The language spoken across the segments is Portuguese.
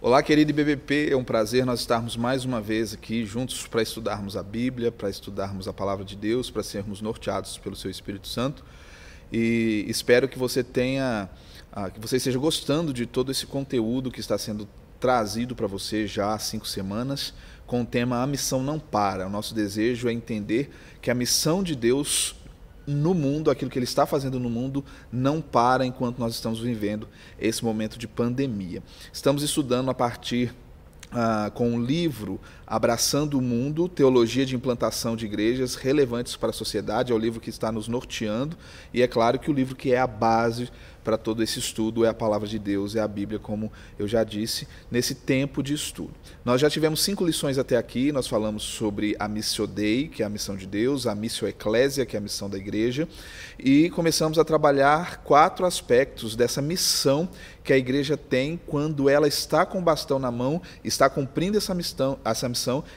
Olá, querido IBBP, é um prazer nós estarmos mais uma vez aqui juntos para estudarmos a Bíblia, para estudarmos a Palavra de Deus, para sermos norteados pelo seu Espírito Santo. E espero que você esteja gostando de todo esse conteúdo que está sendo trazido para você já há 5 semanas, com o tema A Missão Não Para. O nosso desejo é entender que a missão de Deus no mundo, aquilo que Ele está fazendo no mundo, não para enquanto nós estamos vivendo esse momento de pandemia. Estamos estudando a partir com um livro Abraçando o Mundo, Teologia de Implantação de Igrejas Relevantes para a Sociedade. É o livro que está nos norteando e é claro que o livro que é a base para todo esse estudo é a Palavra de Deus, é a Bíblia, como eu já disse, nesse tempo de estudo. Nós já tivemos 5 lições até aqui, nós falamos sobre a Missio Dei, que é a missão de Deus, a Missio Ecclesia, que é a missão da igreja, e começamos a trabalhar 4 aspectos dessa missão que a igreja tem quando ela está com o bastão na mão, está cumprindo essa missão,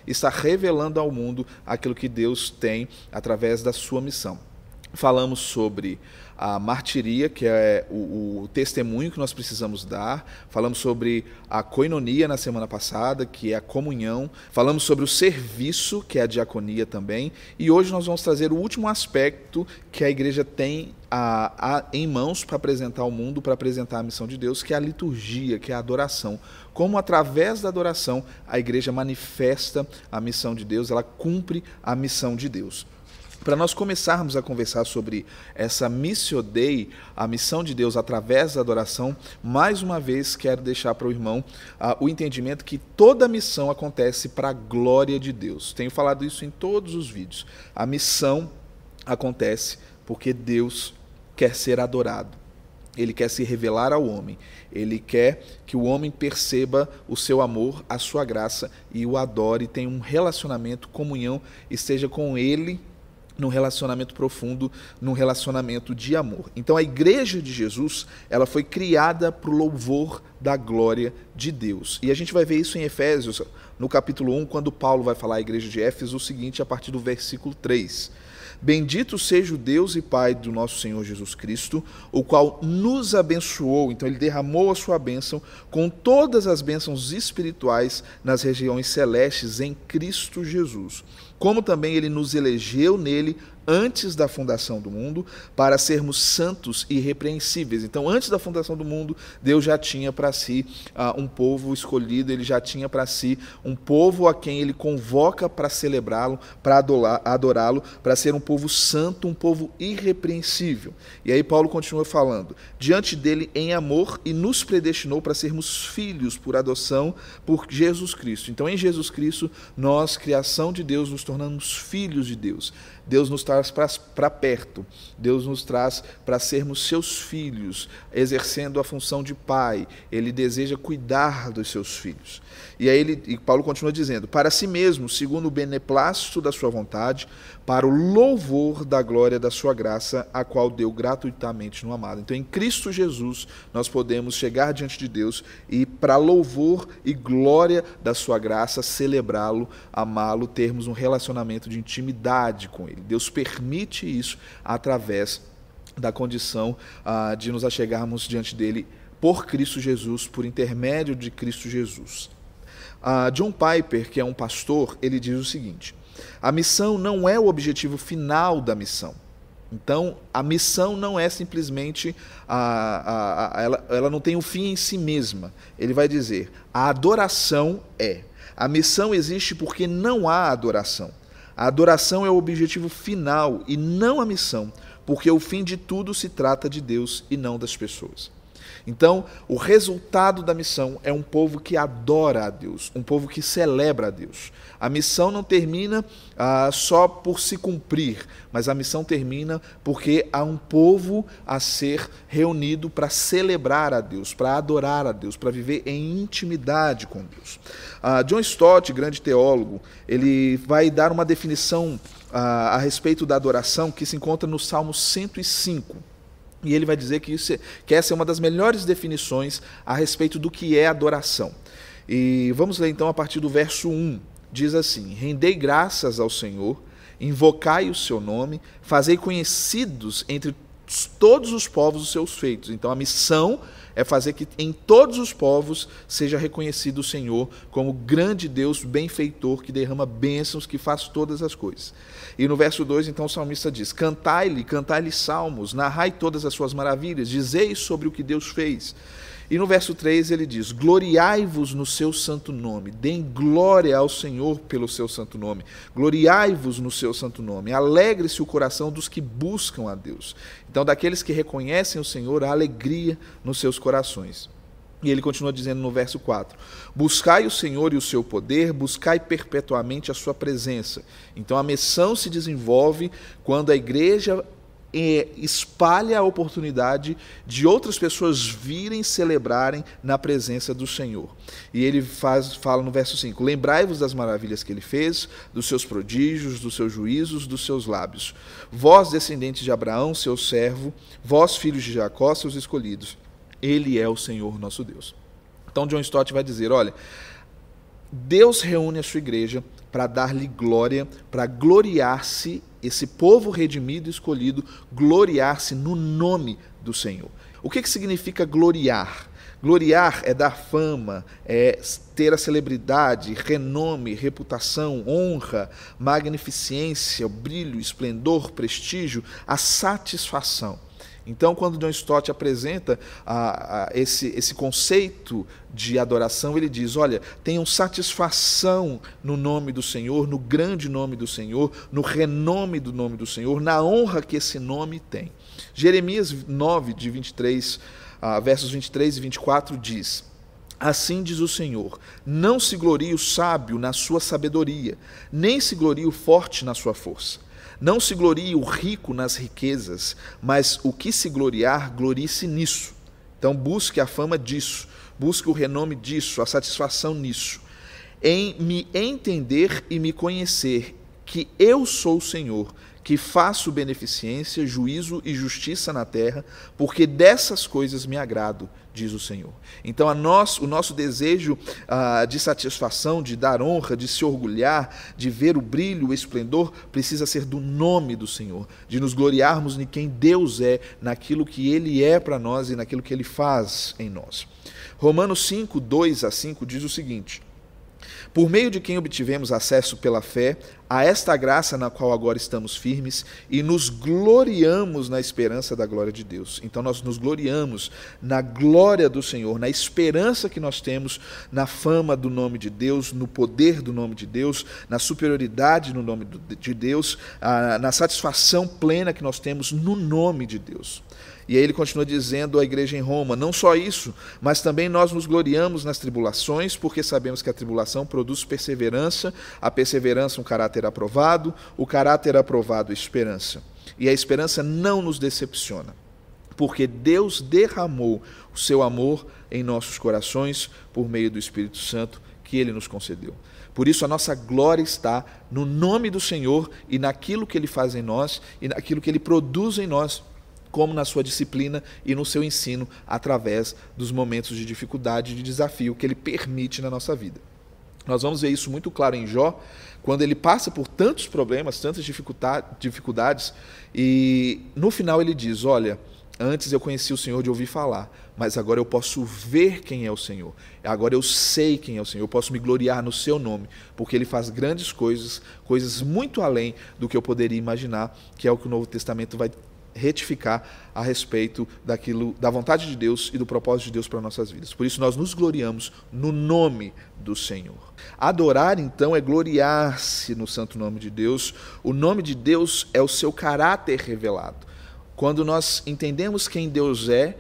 está revelando ao mundo aquilo que Deus tem através da sua missão. Falamos sobre a martiria, que é o testemunho que nós precisamos dar. Falamos sobre a koinonia na semana passada, que é a comunhão. Falamos sobre o serviço, que é a diaconia também. E hoje nós vamos trazer o último aspecto que a igreja tem em mãos para apresentar ao mundo, para apresentar a missão de Deus, que é a liturgia, que é a adoração. Como através da adoração a igreja manifesta a missão de Deus, ela cumpre a missão de Deus. Para nós começarmos a conversar sobre essa Missio Dei, a missão de Deus através da adoração, mais uma vez quero deixar para o irmão o entendimento que toda missão acontece para a glória de Deus. Tenho falado isso em todos os vídeos. A missão acontece porque Deus quer ser adorado. Ele quer se revelar ao homem. Ele quer que o homem perceba o seu amor, a sua graça e o adore, tenha um relacionamento, comunhão, esteja com ele num relacionamento profundo, num relacionamento de amor. Então a igreja de Jesus, ela foi criada para o louvor da glória de Deus. E a gente vai ver isso em Efésios, no capítulo 1, quando Paulo vai falar à igreja de Éfeso o seguinte, a partir do versículo 3. Bendito seja o Deus e Pai do nosso Senhor Jesus Cristo, o qual nos abençoou, então ele derramou a sua bênção com todas as bênçãos espirituais nas regiões celestes em Cristo Jesus. Como também ele nos elegeu nele antes da fundação do mundo, para sermos santos e irrepreensíveis. Então, antes da fundação do mundo, Deus já tinha para si um povo escolhido, ele já tinha para si um povo a quem ele convoca para celebrá-lo, para adorá-lo, para ser um povo santo, um povo irrepreensível. E aí Paulo continua falando, diante dele em amor, e nos predestinou para sermos filhos por adoção por Jesus Cristo. Então, em Jesus Cristo, nós, criação de Deus, nos tornamos filhos de Deus. Deus nos traz para perto, Deus nos traz para sermos seus filhos, exercendo a função de pai. Ele deseja cuidar dos seus filhos. E aí Paulo continua dizendo, para si mesmo, segundo o beneplácito da sua vontade, para o louvor da glória da sua graça, a qual deu gratuitamente no amado. Então, em Cristo Jesus, nós podemos chegar diante de Deus e, para louvor e glória da sua graça, celebrá-lo, amá-lo, termos um relacionamento de intimidade com ele. Deus permite isso através da condição de nos achegarmos diante dele por Cristo Jesus, por intermédio de Cristo Jesus. John Piper, que é um pastor, ele diz o seguinte, a missão não é o objetivo final da missão. Então, a missão não é simplesmente, ela não tem um fim em si mesma. Ele vai dizer, a adoração é. A missão existe porque não há adoração. A adoração é o objetivo final e não a missão, porque o fim de tudo se trata de Deus e não das pessoas. Então, o resultado da missão é um povo que adora a Deus, um povo que celebra a Deus. A missão não termina só por se cumprir, mas a missão termina porque há um povo a ser reunido para celebrar a Deus, para adorar a Deus, para viver em intimidade com Deus. John Stott, grande teólogo, ele vai dar uma definição a respeito da adoração que se encontra no Salmo 105. E ele vai dizer que essa é uma das melhores definições a respeito do que é adoração. E vamos ler então a partir do verso 1. Diz assim, rendei graças ao Senhor, invocai o seu nome, fazei conhecidos entre todos os povos os seus feitos. Então a missão é fazer que em todos os povos seja reconhecido o Senhor como grande Deus, benfeitor, que derrama bênçãos, que faz todas as coisas. E no verso 2, então, o salmista diz: cantai-lhe salmos, narrai todas as suas maravilhas, dizei sobre o que Deus fez. E no verso 3 ele diz: gloriai-vos no seu santo nome, deem glória ao Senhor pelo seu santo nome, gloriai-vos no seu santo nome, alegre-se o coração dos que buscam a Deus. Então, daqueles que reconhecem o Senhor, há alegria nos seus corações. E ele continua dizendo no verso 4: buscai o Senhor e o seu poder, buscai perpetuamente a sua presença. Então a missão se desenvolve quando a igreja espalha a oportunidade de outras pessoas virem celebrarem na presença do Senhor. E ele fala no verso 5: lembrai-vos das maravilhas que ele fez, dos seus prodígios, dos seus juízos, dos seus lábios. Vós, descendentes de Abraão, seu servo, vós, filhos de Jacó, seus escolhidos. Ele é o Senhor nosso Deus. Então John Stott vai dizer: olha, Deus reúne a sua igreja para dar-lhe glória, para gloriar-se, esse povo redimido e escolhido, gloriar-se no nome do Senhor. O que significa gloriar? Gloriar é dar fama, é ter a celebridade, renome, reputação, honra, magnificência, brilho, esplendor, prestígio, a satisfação. Então, quando John Stott apresenta esse conceito de adoração, ele diz: olha, tenham satisfação no nome do Senhor, no grande nome do Senhor, no renome do nome do Senhor, na honra que esse nome tem. Jeremias 9, de 23, versos 23 e 24 diz: assim diz o Senhor, não se glorie o sábio na sua sabedoria, nem se glorie o forte na sua força. Não se glorie o rico nas riquezas, mas o que se gloriar, glorie-se nisso. Então busque a fama disso, busque o renome disso, a satisfação nisso. Em me entender e me conhecer que eu sou o Senhor, que faço beneficência, juízo e justiça na terra, porque dessas coisas me agrado, diz o Senhor. Então o nosso desejo de satisfação, de dar honra, de se orgulhar, de ver o brilho, o esplendor, precisa ser do nome do Senhor, de nos gloriarmos em quem Deus é, naquilo que Ele é para nós e naquilo que Ele faz em nós. Romanos 5, 2 a 5 diz o seguinte: por meio de quem obtivemos acesso pela fé a esta graça na qual agora estamos firmes e nos gloriamos na esperança da glória de Deus. Então nós nos gloriamos na glória do Senhor, na esperança que nós temos, na fama do nome de Deus, no poder do nome de Deus, na superioridade no nome de Deus, na satisfação plena que nós temos no nome de Deus. E aí ele continua dizendo à igreja em Roma: não só isso, mas também nós nos gloriamos nas tribulações, porque sabemos que a tribulação produz perseverança, a perseverança um caráter aprovado, o caráter aprovado esperança. E a esperança não nos decepciona, porque Deus derramou o seu amor em nossos corações por meio do Espírito Santo que Ele nos concedeu. Por isso a nossa glória está no nome do Senhor e naquilo que Ele faz em nós e naquilo que Ele produz em nós, como na sua disciplina e no seu ensino, através dos momentos de dificuldade e de desafio que Ele permite na nossa vida. Nós vamos ver isso muito claro em Jó, quando ele passa por tantos problemas, tantas dificuldades, e no final ele diz: olha, antes eu conheci o Senhor de ouvir falar, mas agora eu posso ver quem é o Senhor. Agora eu sei quem é o Senhor, eu posso me gloriar no seu nome, porque Ele faz grandes coisas, coisas muito além do que eu poderia imaginar, que é o que o Novo Testamento vai retificar a respeito da vontade de Deus e do propósito de Deus para nossas vidas. Por isso nós nos gloriamos no nome do Senhor. Adorar, então, é gloriar-se no santo nome de Deus. O nome de Deus é o seu caráter revelado. Quando nós entendemos quem Deus é,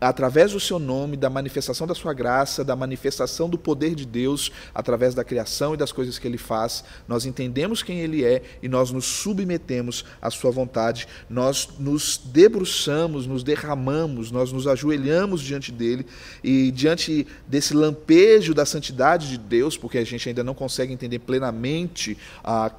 através do seu nome, da manifestação da sua graça, da manifestação do poder de Deus, através da criação e das coisas que Ele faz, nós entendemos quem Ele é e nós nos submetemos à sua vontade, nós nos debruçamos, nos derramamos, nós nos ajoelhamos diante dEle e diante desse lampejo da santidade de Deus, porque a gente ainda não consegue entender plenamente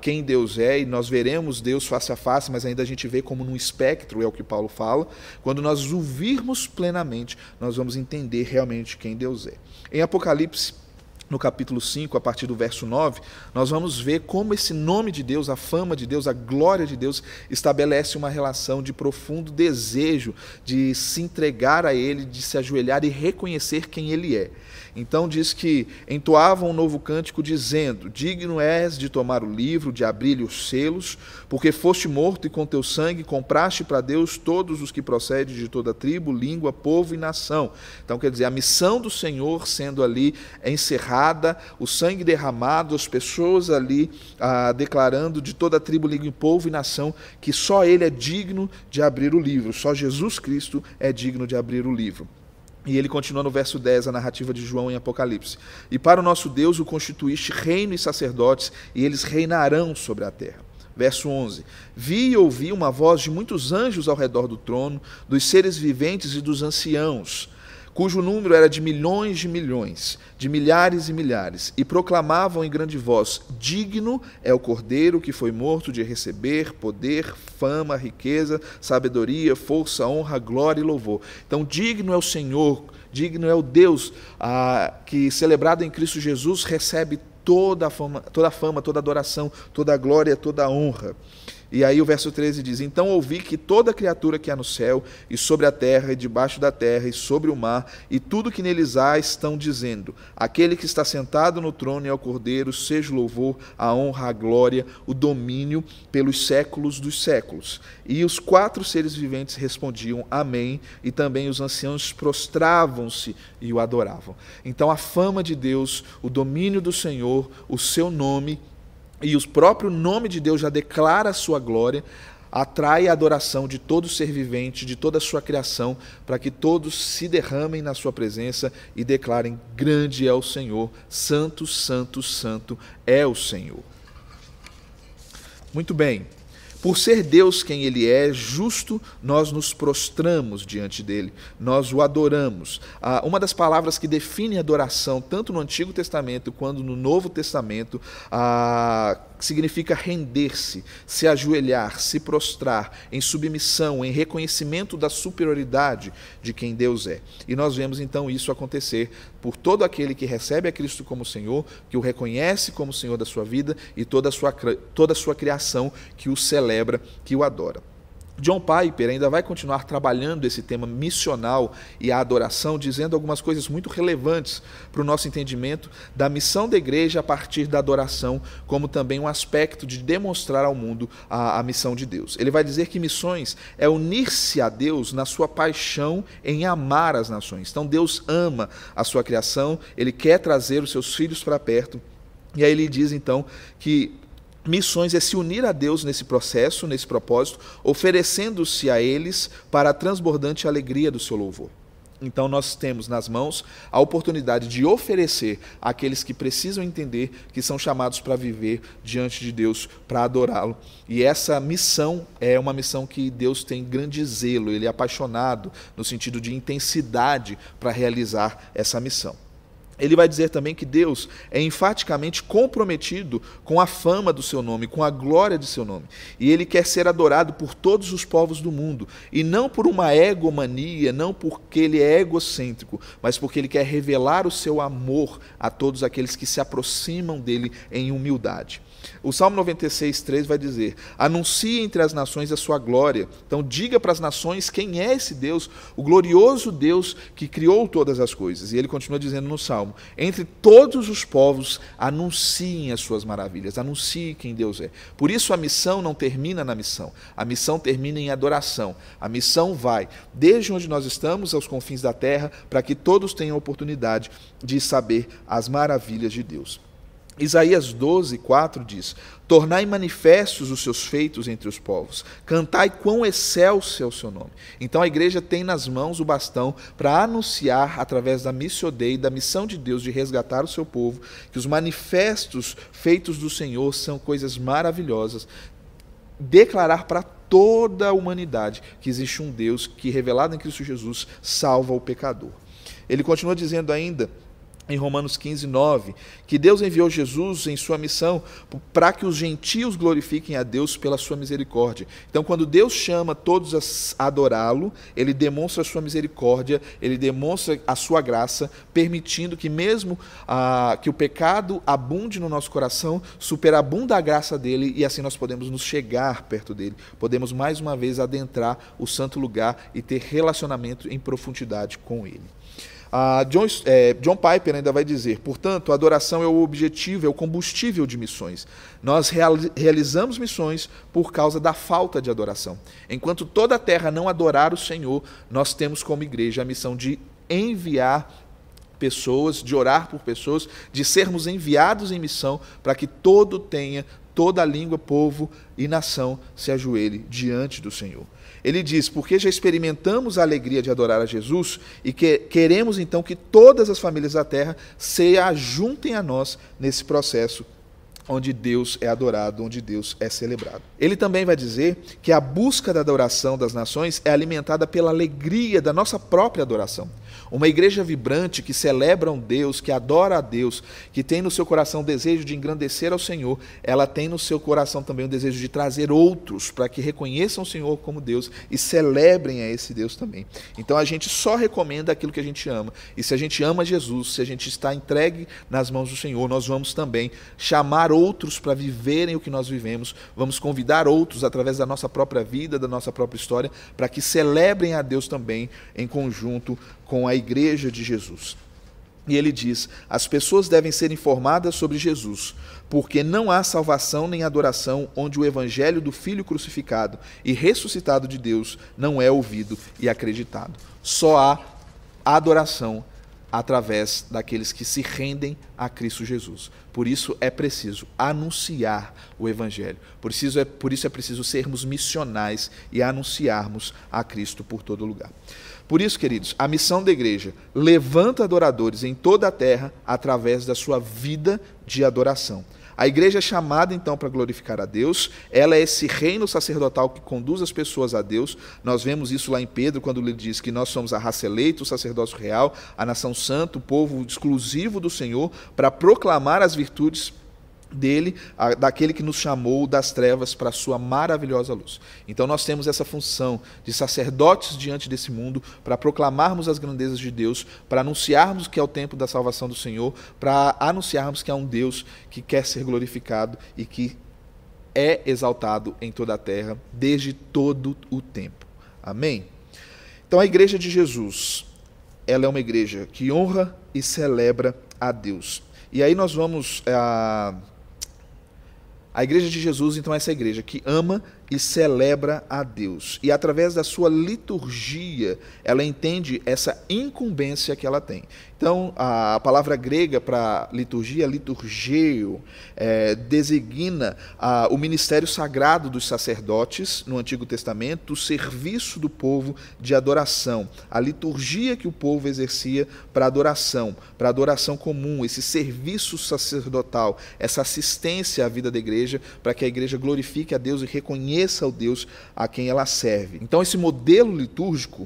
quem Deus é, e nós veremos Deus face a face, mas ainda a gente vê como num espectro, é o que Paulo fala. Quando nós o virmos plenamente, nós vamos entender realmente quem Deus é. Em Apocalipse, no capítulo 5, a partir do verso 9, nós vamos ver como esse nome de Deus, a fama de Deus, a glória de Deus, estabelece uma relação de profundo desejo de se entregar a Ele, de se ajoelhar e reconhecer quem Ele é. Então diz que entoavam um novo cântico dizendo: digno és de tomar o livro, de abrir-lhe os selos, porque foste morto e com teu sangue compraste para Deus todos os que procedem de toda tribo, língua, povo e nação. Então quer dizer, a missão do Senhor sendo ali encerrada, o sangue derramado, as pessoas ali declarando de toda tribo, língua, povo e nação que só Ele é digno de abrir o livro, só Jesus Cristo é digno de abrir o livro. E ele continua no verso 10, a narrativa de João em Apocalipse. E para o nosso Deus o constituíste reino e sacerdotes, e eles reinarão sobre a terra. Verso 11. Vi e ouvi uma voz de muitos anjos ao redor do trono, dos seres viventes e dos anciãos, cujo número era de milhões, de milhares e milhares, e proclamavam em grande voz: digno é o Cordeiro que foi morto de receber poder, fama, riqueza, sabedoria, força, honra, glória e louvor. Então, digno é o Senhor, digno é o Deus que, celebrado em Cristo Jesus, recebe toda a fama, toda a adoração, toda a glória, toda a honra. E aí o verso 13 diz: então ouvi que toda criatura que há no céu, e sobre a terra, e debaixo da terra, e sobre o mar, e tudo que neles há, estão dizendo: aquele que está sentado no trono e ao Cordeiro, seja o louvor, a honra, a glória, o domínio pelos séculos dos séculos. E os 4 seres viventes respondiam: amém, e também os anciãos prostravam-se e o adoravam. Então a fama de Deus, o domínio do Senhor, o seu nome, e o próprio nome de Deus já declara a sua glória, atrai a adoração de todo ser vivente, de toda a sua criação, para que todos se derramem na sua presença e declarem: grande é o Senhor, santo, santo, santo é o Senhor. Muito bem. Por ser Deus quem Ele é, justo, nós nos prostramos diante dEle, nós o adoramos. Uma das palavras que define a adoração, tanto no Antigo Testamento quanto no Novo Testamento, significa render-se, se ajoelhar, se prostrar, em submissão, em reconhecimento da superioridade de quem Deus é. E nós vemos então isso acontecer por todo aquele que recebe a Cristo como Senhor, que o reconhece como Senhor da sua vida, e toda a sua criação que o celebra, que o adora. John Piper ainda vai continuar trabalhando esse tema missional e a adoração, dizendo algumas coisas muito relevantes para o nosso entendimento da missão da igreja a partir da adoração, como também um aspecto de demonstrar ao mundo a missão de Deus. Ele vai dizer que missões é unir-se a Deus na sua paixão em amar as nações. Então Deus ama a sua criação, Ele quer trazer os seus filhos para perto, e aí ele diz então que missões é se unir a Deus nesse processo, nesse propósito, oferecendo-se a eles para a transbordante alegria do seu louvor. Então nós temos nas mãos a oportunidade de oferecer àqueles que precisam entender que são chamados para viver diante de Deus, para adorá-lo. E essa missão é uma missão que Deus tem grande zelo, Ele é apaixonado no sentido de intensidade para realizar essa missão. Ele vai dizer também que Deus é enfaticamente comprometido com a fama do seu nome, com a glória de seu nome. E Ele quer ser adorado por todos os povos do mundo. E não por uma egomania, não porque Ele é egocêntrico, mas porque Ele quer revelar o seu amor a todos aqueles que se aproximam dEle em humildade. O Salmo 96:3 vai dizer: anuncie entre as nações a sua glória. Então diga para as nações quem é esse Deus, o glorioso Deus que criou todas as coisas. E ele continua dizendo no Salmo: entre todos os povos anunciem as suas maravilhas, anuncie quem Deus é. Por isso a missão não termina na missão, a missão termina em adoração. A missão vai desde onde nós estamos aos confins da terra, para que todos tenham a oportunidade de saber as maravilhas de Deus. Isaías 12:4 diz: tornai manifestos os seus feitos entre os povos, cantai quão excelso é o seu nome. Então a igreja tem nas mãos o bastão para anunciar, através da Missio Dei, da missão de Deus de resgatar o seu povo, que os manifestos feitos do Senhor são coisas maravilhosas, declarar para toda a humanidade que existe um Deus que, revelado em Cristo Jesus, salva o pecador. Ele continua dizendo ainda em Romanos 15, 9, que Deus enviou Jesus em sua missão para que os gentios glorifiquem a Deus pela sua misericórdia. Então, quando Deus chama todos a adorá-lo, ele demonstra a sua misericórdia, ele demonstra a sua graça, permitindo que mesmo que o pecado abunde no nosso coração, superabunda a graça dele, e assim nós podemos nos chegar perto dele. Podemos mais uma vez adentrar o santo lugar e ter relacionamento em profundidade com ele. John Piper ainda vai dizer: portanto, a adoração é o objetivo, é o combustível de missões. Nós realizamos missões por causa da falta de adoração. Enquanto toda a terra não adorar o Senhor, nós temos como igreja a missão de enviar pessoas, de orar por pessoas, de sermos enviados em missão para que toda língua, povo e nação se ajoelhe diante do Senhor. Ele diz: porque já experimentamos a alegria de adorar a Jesus e queremos então que todas as famílias da terra se ajuntem a nós nesse processo onde Deus é adorado, onde Deus é celebrado. Ele também vai dizer que a busca da adoração das nações é alimentada pela alegria da nossa própria adoração. Uma igreja vibrante que celebra um Deus, que adora a Deus, que tem no seu coração o desejo de engrandecer ao Senhor, ela tem no seu coração também o desejo de trazer outros para que reconheçam o Senhor como Deus e celebrem a esse Deus também. Então a gente só recomenda aquilo que a gente ama. E se a gente ama Jesus, se a gente está entregue nas mãos do Senhor, nós vamos também chamar outros para viverem o que nós vivemos, vamos convidar outros através da nossa própria vida, da nossa própria história, para que celebrem a Deus também em conjunto com a igreja de Jesus. E ele diz: as pessoas devem ser informadas sobre Jesus, porque não há salvação nem adoração onde o evangelho do Filho crucificado e ressuscitado de Deus não é ouvido e acreditado. Só há adoração através daqueles que se rendem a Cristo Jesus. Por isso é preciso anunciar o Evangelho. Por isso é preciso sermos missionais e anunciarmos a Cristo por todo lugar. Por isso, queridos, a missão da igreja levanta adoradores em toda a terra através da sua vida de adoração. A igreja é chamada, então, para glorificar a Deus. Ela é esse reino sacerdotal que conduz as pessoas a Deus. Nós vemos isso lá em Pedro, quando ele diz que nós somos a raça eleita, o sacerdócio real, a nação santa, o povo exclusivo do Senhor, para proclamar as virtudes dele, daquele que nos chamou das trevas para a sua maravilhosa luz. Então nós temos essa função de sacerdotes diante desse mundo, para proclamarmos as grandezas de Deus, para anunciarmos que é o tempo da salvação do Senhor, para anunciarmos que há um Deus que quer ser glorificado e que é exaltado em toda a terra desde todo o tempo. Amém? Então a igreja de Jesus, ela é uma igreja que honra e celebra a Deus. E aí nós vamos... A igreja de Jesus, então, é essa igreja que ama e celebra a Deus. E através da sua liturgia, ela entende essa incumbência que ela tem. Então, a palavra grega para liturgia, liturgeo, designa o ministério sagrado dos sacerdotes no Antigo Testamento, o serviço do povo de adoração, a liturgia que o povo exercia para adoração comum, esse serviço sacerdotal, essa assistência à vida da igreja, para que a igreja glorifique a Deus e reconheça o Deus a quem ela serve. Então, esse modelo litúrgico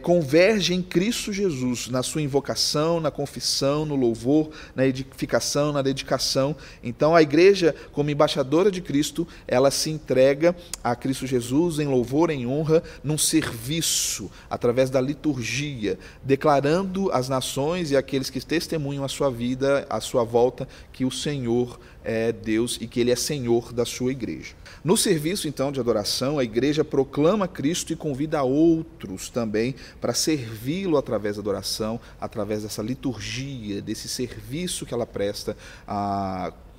converge em Cristo Jesus, na sua invocação, na confissão, no louvor, na edificação, na dedicação. Então a igreja, como embaixadora de Cristo, ela se entrega a Cristo Jesus em louvor, em honra, num serviço, através da liturgia, declarando às nações e àqueles que testemunham a sua vida, a sua volta, que o Senhor é Deus e que Ele é Senhor da sua igreja. No serviço, então, de adoração, a igreja proclama Cristo e convida outros também para servi-lo através da adoração, através dessa liturgia, desse serviço que ela presta,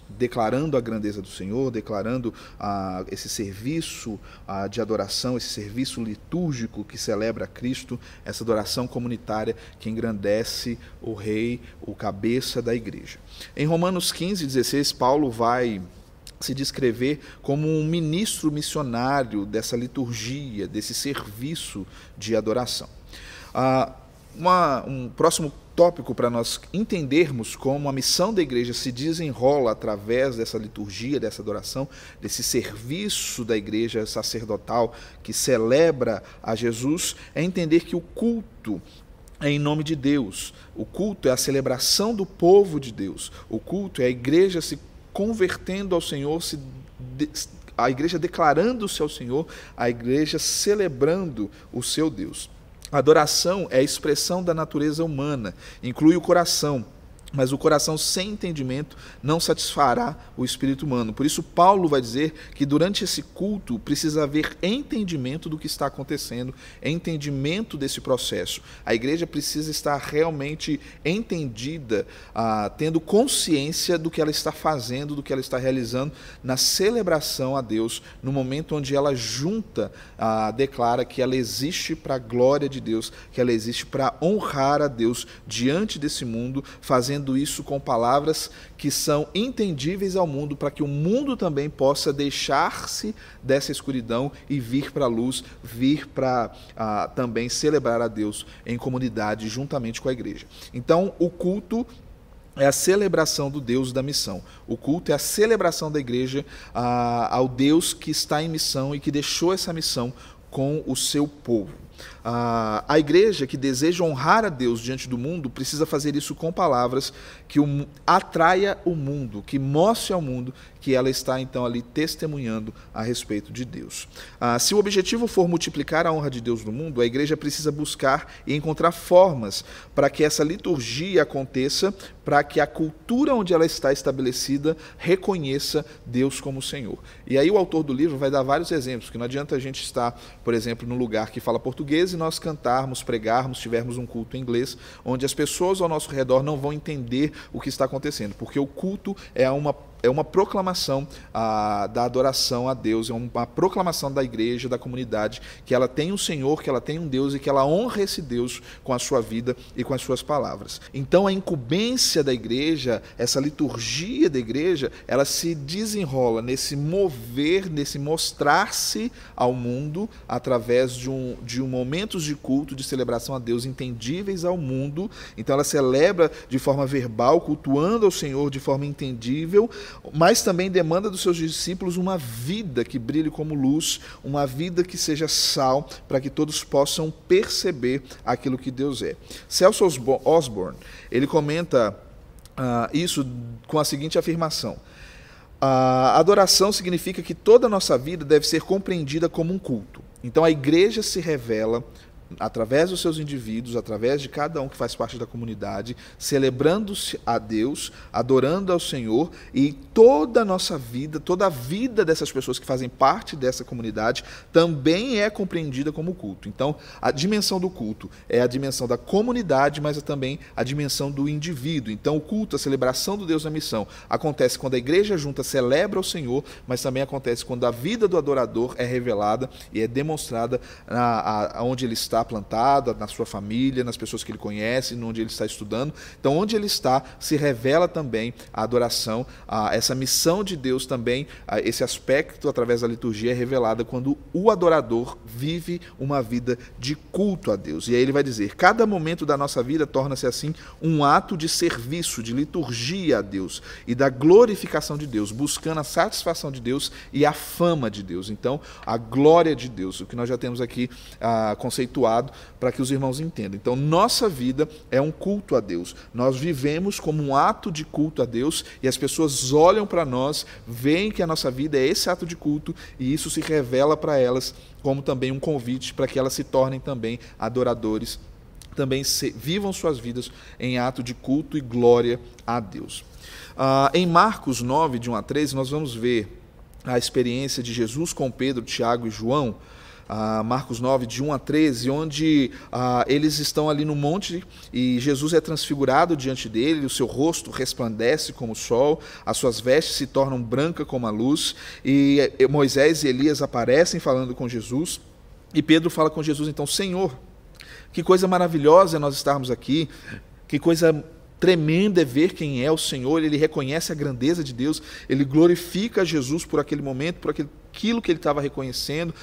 declarando a grandeza do Senhor, declarando esse serviço de adoração, esse serviço litúrgico que celebra Cristo, essa adoração comunitária que engrandece o Rei, o cabeça da igreja. Em Romanos 15, 16, Paulo vai se descrever como um ministro missionário dessa liturgia, desse serviço de adoração. Um próximo tópico para nós entendermos como a missão da igreja se desenrola através dessa liturgia, dessa adoração, desse serviço da igreja sacerdotal que celebra a Jesus, é entender que o culto é em nome de Deus. O culto é a celebração do povo de Deus. O culto é a igreja se convertendo ao Senhor, a igreja declarando-se ao Senhor, a igreja celebrando o seu Deus. A adoração é a expressão da natureza humana, inclui o coração, mas o coração sem entendimento não satisfará o espírito humano. Por isso Paulo vai dizer que durante esse culto precisa haver entendimento do que está acontecendo, entendimento desse processo. A igreja precisa estar realmente entendida, tendo consciência do que ela está fazendo, do que ela está realizando na celebração a Deus, no momento onde ela junta, declara que ela existe para a glória de Deus, que ela existe para honrar a Deus diante desse mundo, fazendo isso com palavras que são entendíveis ao mundo, para que o mundo também possa deixar-se dessa escuridão e vir para a luz, vir para também celebrar a Deus em comunidade juntamente com a igreja. Então, o culto é a celebração do Deus da missão. O culto é a celebração da igreja ao Deus que está em missão e que deixou essa missão com o seu povo. A igreja que deseja honrar a Deus diante do mundo precisa fazer isso com palavras que atraia o mundo, que mostre ao mundo que ela está então ali testemunhando a respeito de Deus. Se o objetivo for multiplicar a honra de Deus no mundo, a igreja precisa buscar e encontrar formas para que essa liturgia aconteça, para que a cultura onde ela está estabelecida reconheça Deus como Senhor. E aí o autor do livro vai dar vários exemplos, que não adianta a gente estar, por exemplo, num lugar que fala português e nós cantarmos, pregarmos, tivermos um culto em inglês, onde as pessoas ao nosso redor não vão entender o que está acontecendo, porque o culto é uma proclamação da adoração a Deus, é uma proclamação da igreja, da comunidade, que ela tem um Senhor, que ela tem um Deus e que ela honra esse Deus com a sua vida e com as suas palavras. Então a incumbência da igreja, essa liturgia da igreja, ela se desenrola nesse mover, nesse mostrar-se ao mundo através de momentos de culto, de celebração a Deus entendíveis ao mundo. Então ela celebra de forma verbal, cultuando ao Senhor de forma entendível, mas também demanda dos seus discípulos uma vida que brilhe como luz, uma vida que seja sal, para que todos possam perceber aquilo que Deus é. Celso Osborne, ele comenta isso com a seguinte afirmação: a adoração significa que toda a nossa vida deve ser compreendida como um culto. Então a igreja se revela através dos seus indivíduos, através de cada um que faz parte da comunidade, celebrando-se a Deus, adorando ao Senhor, e toda a nossa vida, toda a vida dessas pessoas que fazem parte dessa comunidade também é compreendida como culto. Então, a dimensão do culto é a dimensão da comunidade, mas é também a dimensão do indivíduo. Então, o culto, a celebração do Deus da missão, acontece quando a igreja junta celebra o Senhor, mas também acontece quando a vida do adorador é revelada e é demonstrada onde ele está plantado, na sua família, nas pessoas que ele conhece, onde ele está estudando. Então, onde ele está, se revela também a adoração, essa missão de Deus também, esse aspecto através da liturgia é revelada quando o adorador vive uma vida de culto a Deus. E aí ele vai dizer: cada momento da nossa vida torna-se assim um ato de serviço, de liturgia a Deus e da glorificação de Deus, buscando a satisfação de Deus e a fama de Deus. Então, a glória de Deus, o que nós já temos aqui conceituado para que os irmãos entendam. Então, nossa vida é um culto a Deus. Nós vivemos como um ato de culto a Deus e as pessoas olham para nós, veem que a nossa vida é esse ato de culto e isso se revela para elas como também um convite para que elas se tornem também adoradores, também vivam suas vidas em ato de culto e glória a Deus. Em Marcos 9, de 1 a 13, nós vamos ver a experiência de Jesus com Pedro, Tiago e João. Marcos 9, de 1 a 13, onde eles estão ali no monte e Jesus é transfigurado diante dele, o seu rosto resplandece como o sol, as suas vestes se tornam brancas como a luz, e Moisés e Elias aparecem falando com Jesus, e Pedro fala com Jesus, então: Senhor, que coisa maravilhosa é nós estarmos aqui, que coisa tremendo é ver quem é o Senhor. Ele reconhece a grandeza de Deus, ele glorifica Jesus por aquele momento, por aquele aquilo que ele estava reconhecendo,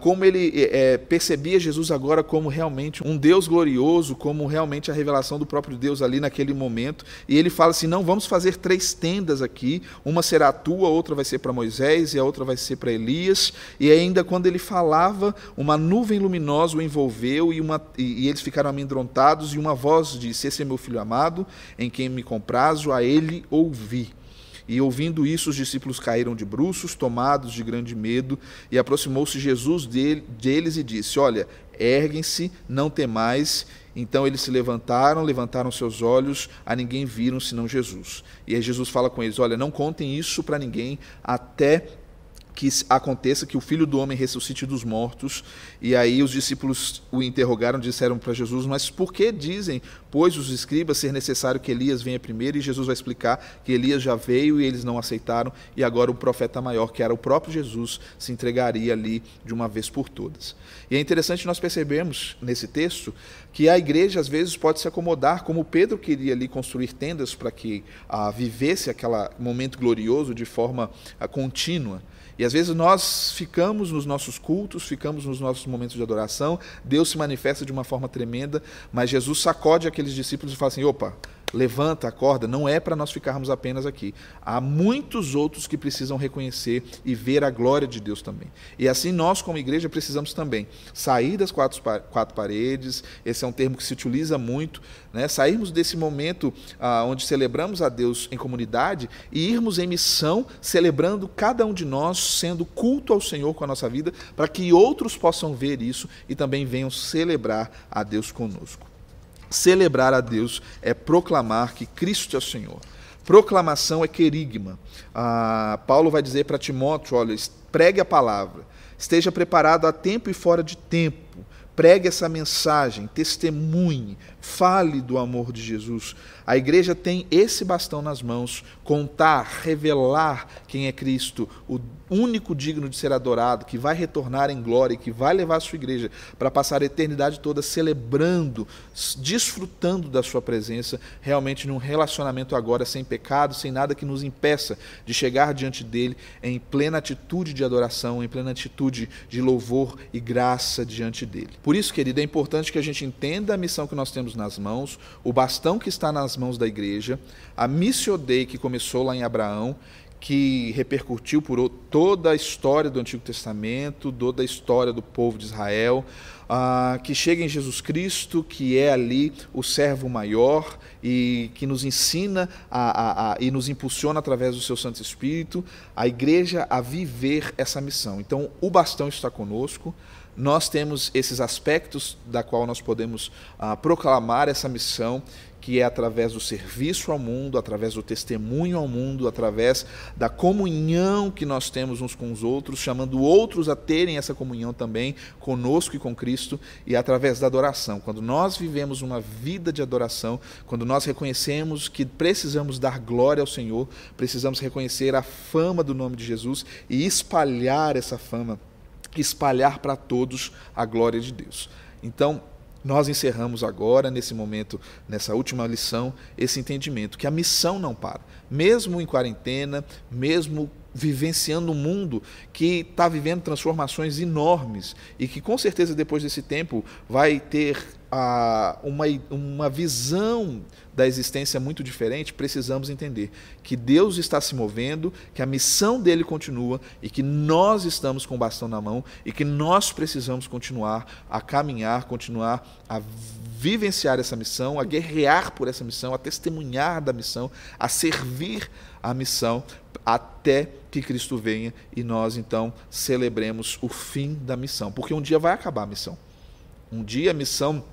como ele percebia Jesus agora como realmente um Deus glorioso, como realmente a revelação do próprio Deus ali naquele momento. E ele fala assim, não, vamos fazer 3 tendas aqui, uma será a tua, outra vai ser para Moisés e a outra vai ser para Elias. E ainda quando ele falava, uma nuvem luminosa o envolveu e eles ficaram amedrontados, e uma voz disse, esse é meu filho amado, em quem me comprazo, a ele ouvi. E ouvindo isso, os discípulos caíram de bruços, tomados de grande medo, e aproximou-se Jesus deles e disse, olha, erguem-se, não temais. Então eles se levantaram seus olhos, a ninguém viram senão Jesus. E aí Jesus fala com eles, olha, não contem isso para ninguém, até que aconteça que o Filho do Homem ressuscite dos mortos. E aí os discípulos o interrogaram, disseram para Jesus, mas por que dizem, pois, os escribas ser necessário que Elias venha primeiro? E Jesus vai explicar que Elias já veio e eles não aceitaram, e agora o profeta maior, que era o próprio Jesus, se entregaria ali de uma vez por todas. E é interessante nós percebermos nesse texto que a igreja às vezes pode se acomodar, como Pedro queria ali construir tendas para que vivesse aquele momento glorioso de forma contínua. E às vezes nós ficamos nos nossos cultos, ficamos nos nossos momentos de adoração, Deus se manifesta de uma forma tremenda, mas Jesus sacode aqueles discípulos e fala assim, opa, levanta, acorda, não é para nós ficarmos apenas aqui. Há muitos outros que precisam reconhecer e ver a glória de Deus também. E assim nós, como igreja, precisamos também sair das quatro paredes, esse é um termo que se utiliza muito, né? Sairmos desse momento onde celebramos a Deus em comunidade e irmos em missão, celebrando cada um de nós, sendo culto ao Senhor com a nossa vida, para que outros possam ver isso e também venham celebrar a Deus conosco. Celebrar a Deus é proclamar que Cristo é o Senhor. Proclamação é querigma. Paulo vai dizer para Timóteo, olha, pregue a palavra, esteja preparado a tempo e fora de tempo, pregue essa mensagem, testemunhe, fale do amor de Jesus. A igreja tem esse bastão nas mãos, contar, revelar quem é Cristo, o único digno de ser adorado, que vai retornar em glória e que vai levar a sua igreja para passar a eternidade toda celebrando, desfrutando da sua presença, realmente num relacionamento agora sem pecado, sem nada que nos impeça de chegar diante dele em plena atitude de adoração, em plena atitude de louvor e graça diante dele. Por isso, querido, é importante que a gente entenda a missão que nós temos nas mãos, o bastão que está nas mãos da igreja, a Missio Dei que começou lá em Abraão, que repercutiu por toda a história do Antigo Testamento, toda a história do povo de Israel, que chega em Jesus Cristo, que é ali o servo maior e que nos ensina e nos impulsiona através do seu Santo Espírito, a igreja a viver essa missão. Então, o bastão está conosco, nós temos esses aspectos da qual nós podemos proclamar essa missão, que é através do serviço ao mundo, através do testemunho ao mundo, através da comunhão que nós temos uns com os outros, chamando outros a terem essa comunhão também conosco e com Cristo, e através da adoração. Quando nós vivemos uma vida de adoração, quando nós reconhecemos que precisamos dar glória ao Senhor, precisamos reconhecer a fama do nome de Jesus e espalhar essa fama, espalhar para todos a glória de Deus. Então, nós encerramos agora, nesse momento, nessa última lição, esse entendimento, que a missão não para. Mesmo em quarentena, mesmo vivenciando um mundo que está vivendo transformações enormes e que, com certeza, depois desse tempo, vai ter uma visão da existência muito diferente, precisamos entender que Deus está se movendo, que a missão dele continua e que nós estamos com o bastão na mão e que nós precisamos continuar a caminhar, continuar a vivenciar essa missão, a guerrear por essa missão, a testemunhar da missão, a servir a missão até que Cristo venha e nós então celebremos o fim da missão, porque um dia vai acabar a missão. Um dia a missão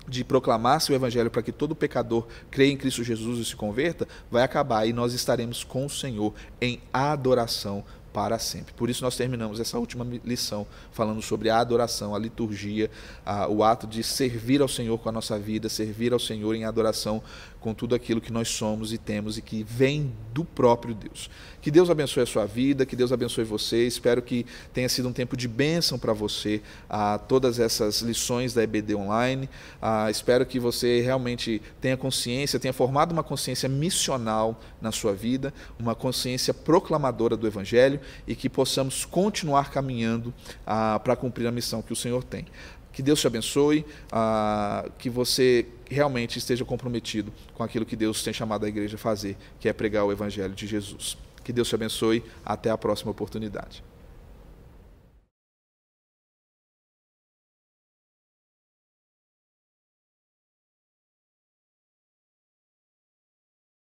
de proclamar seu evangelho para que todo pecador creia em Cristo Jesus e se converta, vai acabar e nós estaremos com o Senhor em adoração para sempre. Por isso nós terminamos essa última lição falando sobre a adoração, a liturgia, o ato de servir ao Senhor com a nossa vida, servir ao Senhor em adoração com tudo aquilo que nós somos e temos e que vem do próprio Deus. Que Deus abençoe a sua vida, que Deus abençoe você. Espero que tenha sido um tempo de bênção para você, todas essas lições da EBD Online. Espero que você realmente tenha consciência, tenha formado uma consciência missional na sua vida, uma consciência proclamadora do Evangelho e que possamos continuar caminhando para cumprir a missão que o Senhor tem. Que Deus te abençoe, que você realmente esteja comprometido com aquilo que Deus tem chamado a igreja a fazer, que é pregar o Evangelho de Jesus. Que Deus te abençoe, até a próxima oportunidade.